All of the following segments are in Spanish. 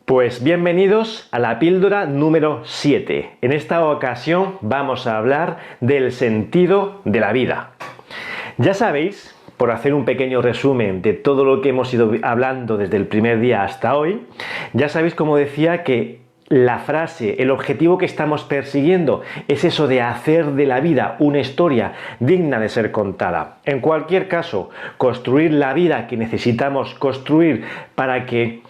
Pues bienvenidos a la píldora número 7. En esta ocasión vamos a hablar del sentido de la vida. Ya sabéis, por hacer un pequeño resumen de todo lo que hemos ido hablando desde el primer día hasta hoy, ya sabéis, como decía, que la frase, el objetivo que estamos persiguiendo es eso de hacer de la vida una historia digna de ser contada. En cualquier caso, construir la vida que necesitamos construir para que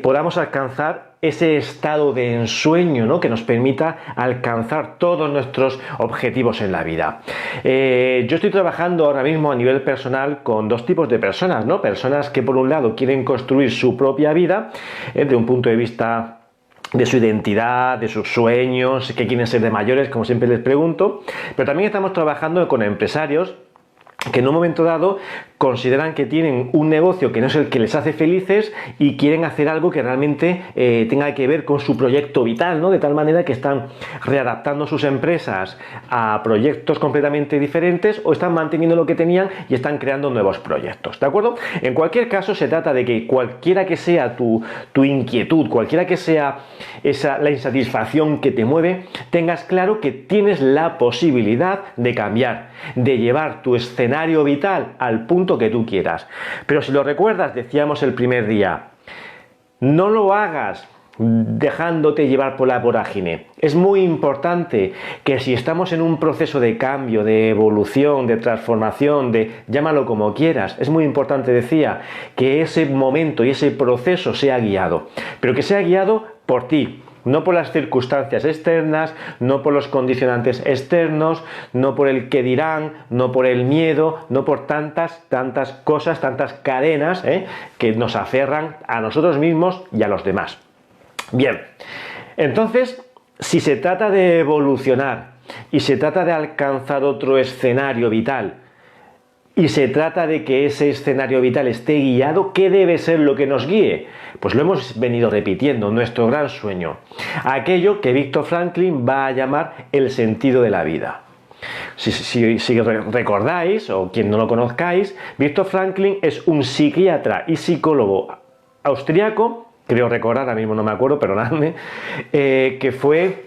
podamos alcanzar ese estado de ensueño, ¿no?, que nos permita alcanzar todos nuestros objetivos en la vida. Yo estoy trabajando ahora mismo a nivel personal con dos tipos de personas, ¿no? Personas que por un lado quieren construir su propia vida desde un punto de vista de su identidad, de sus sueños, qué quieren ser de mayores, como siempre les pregunto, pero también estamos trabajando con empresarios que en un momento dado consideran que tienen un negocio que no es el que les hace felices y quieren hacer algo que realmente tenga que ver con su proyecto vital, ¿no? De tal manera que están readaptando sus empresas a proyectos completamente diferentes o están manteniendo lo que tenían y están creando nuevos proyectos, ¿de acuerdo? En cualquier caso, se trata de que cualquiera que sea tu inquietud, cualquiera que sea la insatisfacción que te mueve, tengas claro que tienes la posibilidad de cambiar, de llevar tu escenario vital al punto que tú quieras. Pero si lo recuerdas, decíamos el primer día, no lo hagas dejándote llevar por la vorágine. Es muy importante que si estamos en un proceso de cambio, de evolución, de transformación, llámalo como quieras, es muy importante, decía, que ese momento y ese proceso sea guiado, pero que sea guiado por ti, no por las circunstancias externas, no por los condicionantes externos, no por el qué dirán, no por el miedo, no por tantas cosas, tantas cadenas que nos aferran a nosotros mismos y a los demás. Bien, entonces, si se trata de evolucionar y se trata de alcanzar otro escenario vital, y se trata de que ese escenario vital esté guiado, ¿qué debe ser lo que nos guíe? Pues lo hemos venido repitiendo, nuestro gran sueño. Aquello que Viktor Franklin va a llamar el sentido de la vida. Si recordáis, o quien no lo conozcáis, Viktor Franklin es un psiquiatra y psicólogo austriaco, creo recordar, ahora mismo no me acuerdo, perdonadme, que fue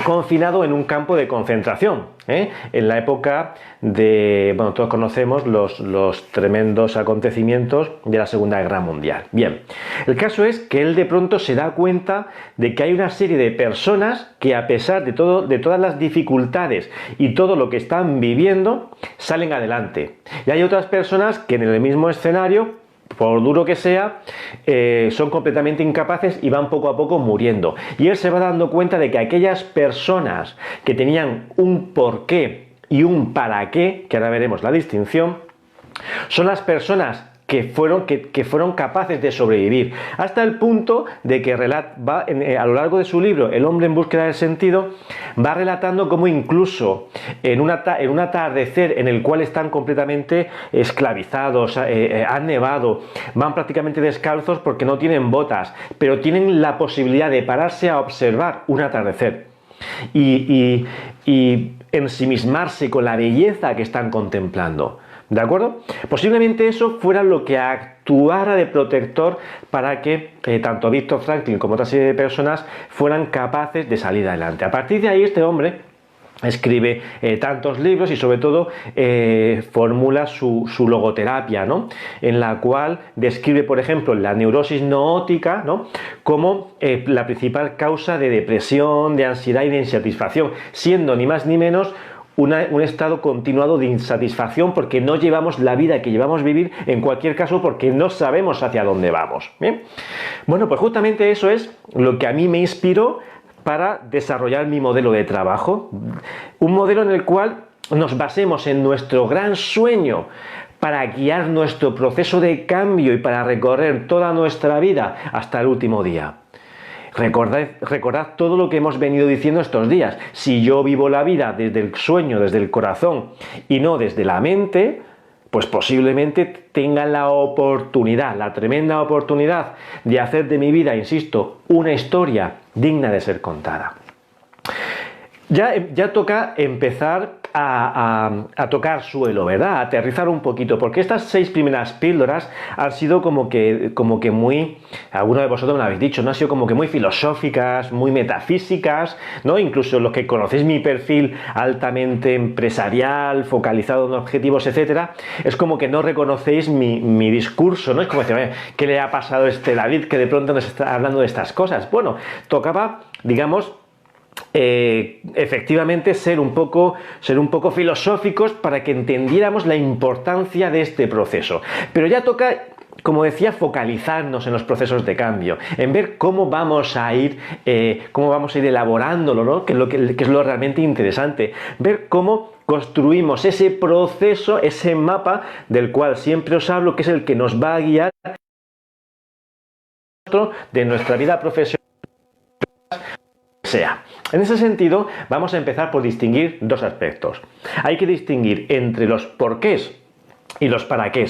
confinado en un campo de concentración, en la época de, bueno, todos conocemos los tremendos acontecimientos de la Segunda Guerra Mundial. Bien, el caso es que él de pronto se da cuenta de que hay una serie de personas que, a pesar de todas las dificultades y todo lo que están viviendo, salen adelante. Y hay otras personas que en el mismo escenario, por duro que sea, son completamente incapaces y van poco a poco muriendo. Y él se va dando cuenta de que aquellas personas que tenían un porqué y un para qué, que ahora veremos la distinción, son las personas que fueron capaces de sobrevivir, hasta el punto de que a lo largo de su libro El hombre en búsqueda del sentido, va relatando cómo incluso en un atardecer en el cual están completamente esclavizados, han nevado, van prácticamente descalzos porque no tienen botas, pero tienen la posibilidad de pararse a observar un atardecer y ensimismarse con la belleza que están contemplando. ¿De acuerdo? Posiblemente eso fuera lo que actuara de protector para que tanto Viktor Franklin como otra serie de personas fueran capaces de salir adelante. A partir de ahí, este hombre escribe tantos libros y sobre todo formula su logoterapia, ¿no?, en la cual describe, por ejemplo, la neurosis noótica, ¿no?, como la principal causa de depresión, de ansiedad y de insatisfacción, siendo ni más ni menos un estado continuado de insatisfacción porque no llevamos la vida que llevamos vivir, en cualquier caso porque no sabemos hacia dónde vamos. ¿Bien? Bueno, pues justamente eso es lo que a mí me inspiró para desarrollar mi modelo de trabajo, un modelo en el cual nos basemos en nuestro gran sueño para guiar nuestro proceso de cambio y para recorrer toda nuestra vida hasta el último día. Recordad todo lo que hemos venido diciendo estos días. Si yo vivo la vida desde el sueño, desde el corazón y no desde la mente, pues posiblemente tenga la oportunidad, la tremenda oportunidad de hacer de mi vida, insisto, una historia digna de ser contada. Ya toca empezar a tocar suelo, ¿verdad? A aterrizar un poquito, porque estas 6 primeras píldoras han sido como que muy, alguno de vosotros me lo habéis dicho, ¿no? Han sido como que muy filosóficas, muy metafísicas, ¿no? Incluso los que conocéis mi perfil altamente empresarial, focalizado en objetivos, etcétera, es como que no reconocéis mi discurso, ¿no? Es como decir, ¿qué le ha pasado a este David que de pronto nos está hablando de estas cosas? Bueno, tocaba, digamos, efectivamente ser un poco filosóficos para que entendiéramos la importancia de este proceso. Pero ya toca, como decía, focalizarnos en los procesos de cambio, en ver cómo vamos a ir elaborándolo, ¿no? Que es lo realmente interesante, ver cómo construimos ese proceso, ese mapa del cual siempre os hablo, que es el que nos va a guiar de nuestra vida profesional sea. En ese sentido, vamos a empezar por distinguir dos aspectos. Hay que distinguir entre los porqués y los para qué.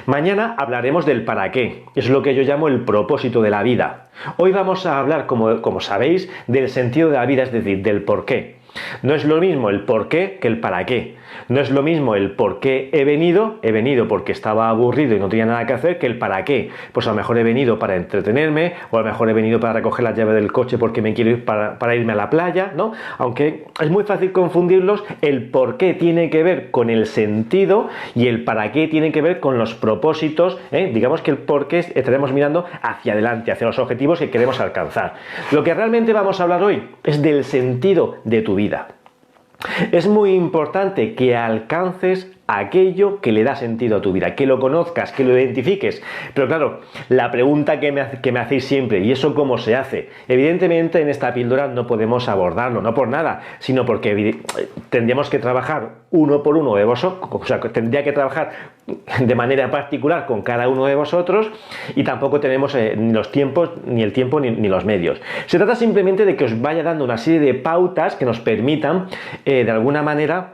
Mañana hablaremos del para qué, es lo que yo llamo el propósito de la vida. Hoy vamos a hablar, como sabéis, del sentido de la vida, es decir, del por qué. No es lo mismo el por qué que el para qué. No es lo mismo el por qué he venido porque estaba aburrido y no tenía nada que hacer, que el para qué. Pues a lo mejor he venido para entretenerme, o a lo mejor he venido para recoger la llave del coche porque me quiero ir para irme a la playa, ¿no? Aunque es muy fácil confundirlos, el por qué tiene que ver con el sentido y el para qué tiene que ver con los propósitos, ¿eh? Digamos que el por qué estaremos mirando hacia adelante, hacia los objetivos que queremos alcanzar. Lo que realmente vamos a hablar hoy es del sentido de tu vida. Es muy importante que alcances aquello que le da sentido a tu vida, que lo conozcas, que lo identifiques. Pero claro, la pregunta que me hacéis siempre, ¿y eso cómo se hace? Evidentemente en esta píldora no podemos abordarlo, no por nada, sino porque tendríamos que trabajar uno por uno de vosotros, o sea, tendría que trabajar de manera particular con cada uno de vosotros, y tampoco tenemos ni los tiempos, ni el tiempo, ni los medios. Se trata simplemente de que os vaya dando una serie de pautas que nos permitan, de alguna manera,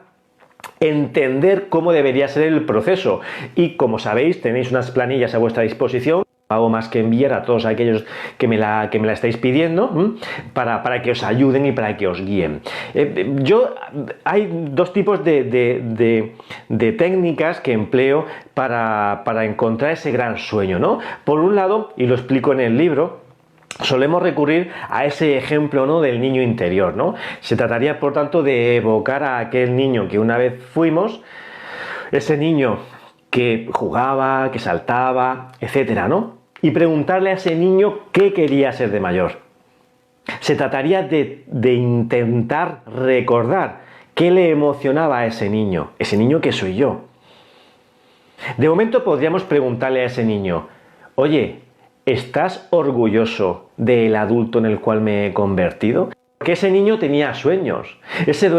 entender cómo debería ser el proceso. Y como sabéis, tenéis unas planillas a vuestra disposición. Hago más que enviar a todos aquellos que me la estáis pidiendo, para que os ayuden y para que os guíen. Hay dos tipos de técnicas que empleo para encontrar ese gran sueño, ¿no? Por un lado, y lo explico en el libro, solemos recurrir a ese ejemplo, ¿no?, del niño interior, ¿no? Se trataría, por tanto, de evocar a aquel niño que una vez fuimos, ese niño que jugaba, que saltaba, etcétera, ¿no? Y preguntarle a ese niño qué quería ser de mayor. Se trataría de intentar recordar qué le emocionaba a ese niño que soy yo. De momento podríamos preguntarle a ese niño, oye, ¿estás orgulloso del adulto en el cual me he convertido? Porque ese niño tenía sueños, ese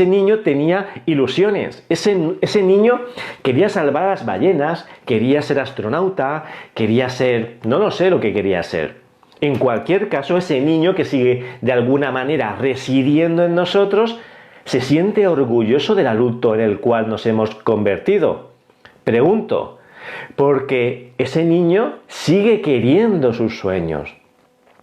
niño tenía ilusiones, ese niño quería salvar a las ballenas, quería ser astronauta, quería ser... no lo sé lo que quería ser. En cualquier caso, ese niño que sigue de alguna manera residiendo en nosotros, se siente orgulloso del adulto en el cual nos hemos convertido. Pregunto, porque ese niño sigue queriendo sus sueños.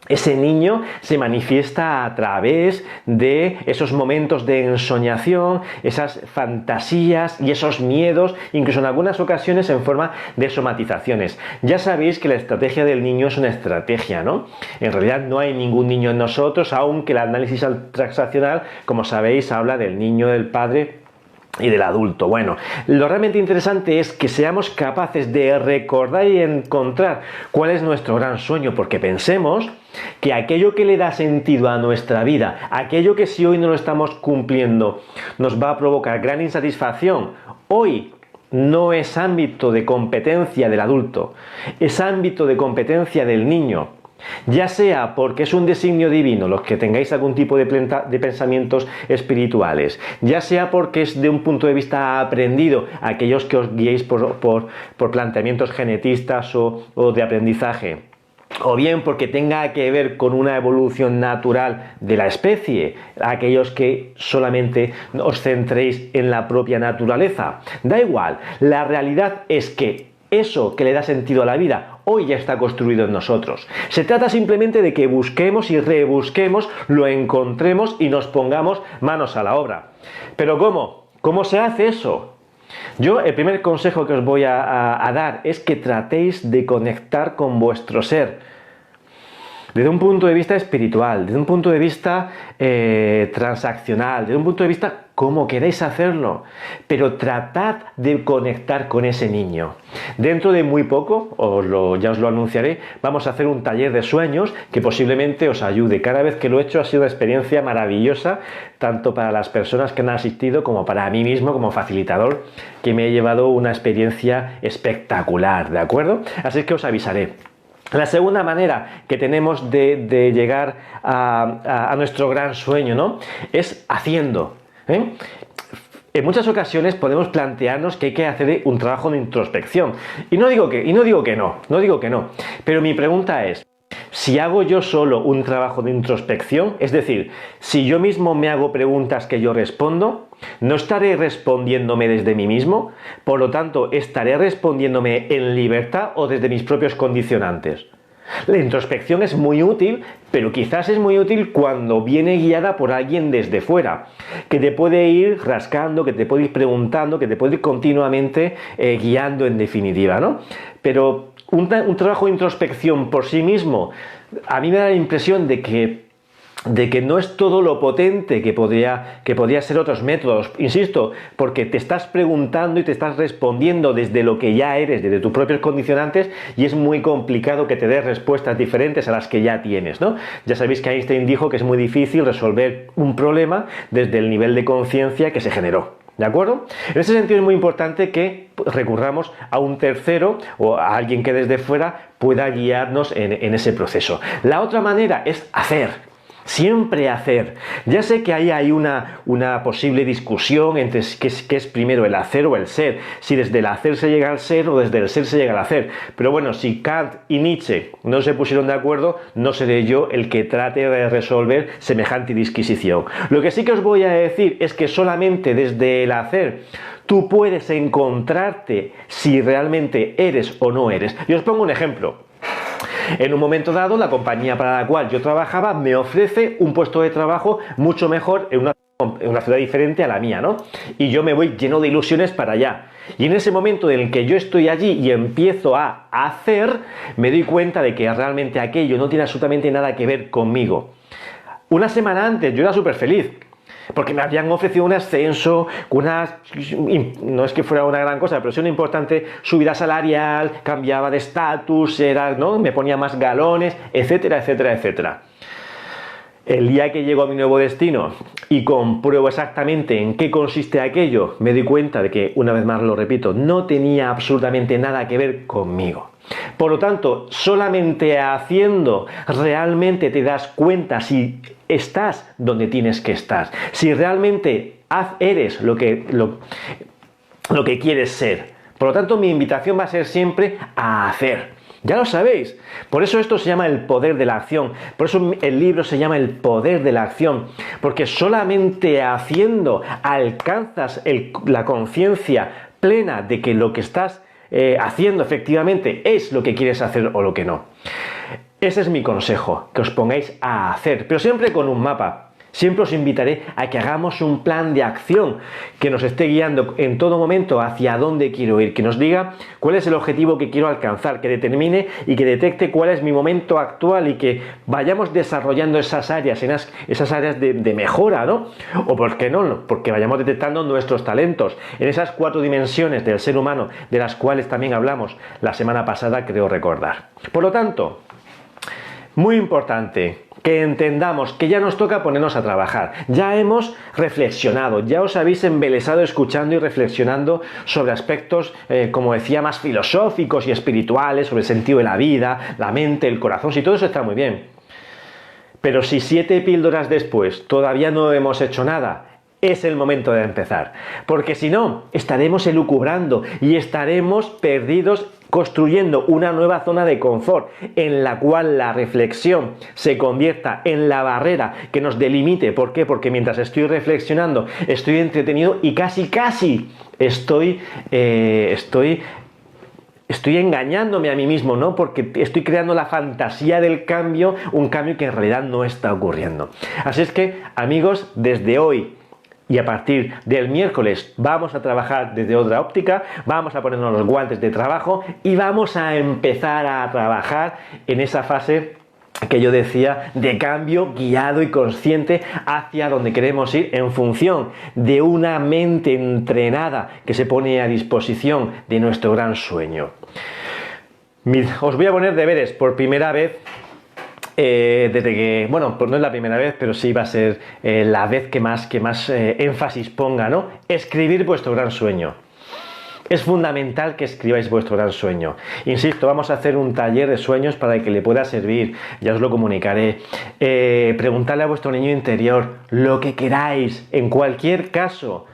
Ese niño se manifiesta a través de esos momentos de ensoñación, esas fantasías y esos miedos, incluso en algunas ocasiones en forma de somatizaciones. Ya sabéis que la estrategia del niño es una estrategia, ¿no? En realidad no hay ningún niño en nosotros, aunque el análisis transaccional, como sabéis, habla del niño, del padre y del adulto. Bueno, lo realmente interesante es que seamos capaces de recordar y encontrar cuál es nuestro gran sueño, porque pensemos que aquello que le da sentido a nuestra vida, aquello que si hoy no lo estamos cumpliendo nos va a provocar gran insatisfacción, hoy no es ámbito de competencia del adulto, es ámbito de competencia del niño. Ya sea porque es un designio divino, los que tengáis algún tipo de pensamientos espirituales, ya sea porque es de un punto de vista aprendido, aquellos que os guiéis por planteamientos genetistas o de aprendizaje, o bien porque tenga que ver con una evolución natural de la especie, aquellos que solamente os centréis en la propia naturaleza. Da igual, la realidad es que eso que le da sentido a la vida hoy ya está construido en nosotros. Se trata simplemente de que busquemos y rebusquemos, lo encontremos y nos pongamos manos a la obra. ¿Pero cómo? ¿Cómo se hace eso? Yo el primer consejo que os voy a dar es que tratéis de conectar con vuestro ser. Desde un punto de vista espiritual, desde un punto de vista transaccional, desde un punto de vista como queréis hacerlo, pero tratad de conectar con ese niño. Dentro de muy poco, ya os lo anunciaré, vamos a hacer un taller de sueños que posiblemente os ayude. Cada vez que lo he hecho ha sido una experiencia maravillosa, tanto para las personas que han asistido como para mí mismo como facilitador, que me he llevado una experiencia espectacular, ¿de acuerdo? Así que os avisaré. La segunda manera que tenemos de llegar a nuestro gran sueño, ¿no?, es haciendo. En muchas ocasiones podemos plantearnos que hay que hacer un trabajo de introspección. Y no digo que no. Pero mi pregunta es, si hago yo solo un trabajo de introspección, es decir, si yo mismo me hago preguntas que yo respondo, ¿no estaré respondiéndome desde mí mismo? Por lo tanto, ¿estaré respondiéndome en libertad o desde mis propios condicionantes? La introspección es muy útil, pero quizás es muy útil cuando viene guiada por alguien desde fuera, que te puede ir rascando, que te puede ir preguntando, que te puede ir continuamente guiando en definitiva, ¿no? Pero un trabajo de introspección por sí mismo, a mí me da la impresión de que no es todo lo potente que podría ser otros métodos, insisto, porque te estás preguntando y te estás respondiendo desde lo que ya eres, desde tus propios condicionantes, y es muy complicado que te des respuestas diferentes a las que ya tienes, ¿no? Ya sabéis que Einstein dijo que es muy difícil resolver un problema desde el nivel de conciencia que se generó. ¿De acuerdo? En ese sentido es muy importante que recurramos a un tercero o a alguien que desde fuera pueda guiarnos en ese proceso. La otra manera es hacer. Siempre hacer. Ya sé que ahí hay una posible discusión entre qué es primero el hacer o el ser, si desde el hacer se llega al ser o desde el ser se llega al hacer. Pero bueno, si Kant y Nietzsche no se pusieron de acuerdo, no seré yo el que trate de resolver semejante disquisición. Lo que sí que os voy a decir es que solamente desde el hacer tú puedes encontrarte si realmente eres o no eres. Y os pongo un ejemplo. En un momento dado, la compañía para la cual yo trabajaba me ofrece un puesto de trabajo mucho mejor en una ciudad diferente a la mía, ¿no? Y yo me voy lleno de ilusiones para allá. Y en ese momento en el que yo estoy allí y empiezo a hacer, me doy cuenta de que realmente aquello no tiene absolutamente nada que ver conmigo. Una semana antes yo era súper feliz, porque me habían ofrecido un ascenso, no es que fuera una gran cosa, pero sí una importante subida salarial, cambiaba de estatus, ¿no?, me ponía más galones, etcétera, etcétera, etcétera. El día que llego a mi nuevo destino y compruebo exactamente en qué consiste aquello, me doy cuenta de que, una vez más lo repito, no tenía absolutamente nada que ver conmigo. Por lo tanto, solamente haciendo realmente te das cuenta si estás donde tienes que estar, si realmente eres lo que quieres ser. Por lo tanto, mi invitación va a ser siempre a hacer. Ya lo sabéis. Por eso esto se llama el poder de la acción. Por eso el libro se llama el poder de la acción. Porque solamente haciendo alcanzas la conciencia plena de que lo que estás haciendo efectivamente es lo que quieres hacer o lo que no. Ese es mi consejo, que os pongáis a hacer, pero siempre con un mapa. Siempre os invitaré a que hagamos un plan de acción que nos esté guiando en todo momento hacia dónde quiero ir, que nos diga cuál es el objetivo que quiero alcanzar, que determine y que detecte cuál es mi momento actual y que vayamos desarrollando esas áreas de mejora, ¿no? O por qué no, porque vayamos detectando nuestros talentos en esas 4 dimensiones del ser humano de las cuales también hablamos la semana pasada, creo recordar. Por lo tanto, muy importante que entendamos que ya nos toca ponernos a trabajar. Ya hemos reflexionado, ya os habéis embelesado escuchando y reflexionando sobre aspectos, como decía, más filosóficos y espirituales, sobre el sentido de la vida, la mente, el corazón, si todo eso está muy bien. Pero si 7 píldoras después todavía no hemos hecho nada, es el momento de empezar, porque si no, estaremos elucubrando y estaremos perdidos construyendo una nueva zona de confort en la cual la reflexión se convierta en la barrera que nos delimite. ¿Por qué? Porque mientras estoy reflexionando, estoy entretenido y casi estoy engañándome a mí mismo, ¿no? Porque estoy creando la fantasía del cambio, un cambio que en realidad no está ocurriendo. Así es que, amigos, desde hoy Y a partir del miércoles vamos a trabajar desde otra óptica, vamos a ponernos los guantes de trabajo y vamos a empezar a trabajar en esa fase que yo decía de cambio guiado y consciente hacia donde queremos ir en función de una mente entrenada que se pone a disposición de nuestro gran sueño. Os voy a poner deberes por primera vez. Desde que, bueno, pues no es la primera vez, pero sí va a ser la vez que más énfasis ponga, ¿no? Escribir vuestro gran sueño. Es fundamental que escribáis vuestro gran sueño. Insisto, vamos a hacer un taller de sueños para que le pueda servir, ya os lo comunicaré. Preguntadle a vuestro niño interior lo que queráis, en cualquier caso.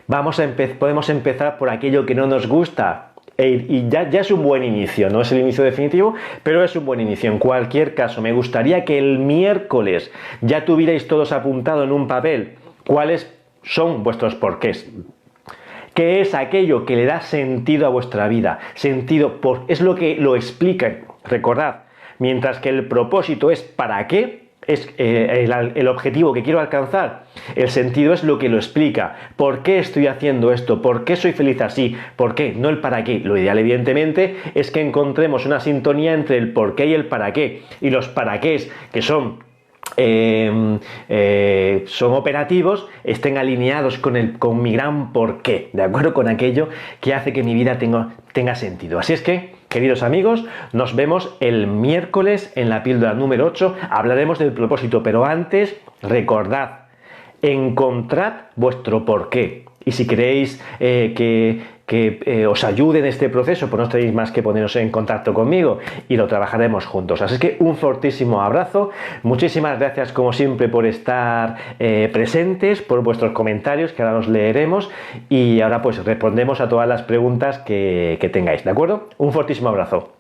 Podemos empezar por aquello que no nos gusta. Y ya es un buen inicio, no es el inicio definitivo, pero es un buen inicio. En cualquier caso, me gustaría que el miércoles ya tuvierais todos apuntado en un papel cuáles son vuestros porqués. ¿Qué es aquello que le da sentido a vuestra vida? Es lo que lo explica. Recordad, mientras que el propósito es para qué, es el objetivo que quiero alcanzar. El sentido es lo que lo explica. ¿Por qué estoy haciendo esto? ¿Por qué soy feliz así? ¿Por qué? No el para qué. Lo ideal, evidentemente, es que encontremos una sintonía entre el por qué y el para qué. Y los para qué, que son operativos, estén alineados con mi gran porqué, ¿de acuerdo? Con aquello que hace que mi vida tenga sentido. Así es que, queridos amigos, nos vemos el miércoles en la píldora número 8. Hablaremos del propósito, pero antes, recordad, encontrad vuestro porqué. Y si queréis que os ayude en este proceso, pues no tenéis más que poneros en contacto conmigo y lo trabajaremos juntos. Así que un fortísimo abrazo. Muchísimas gracias, como siempre, por estar presentes, por vuestros comentarios, que ahora los leeremos. Y ahora pues respondemos a todas las preguntas que tengáis, ¿de acuerdo? Un fortísimo abrazo.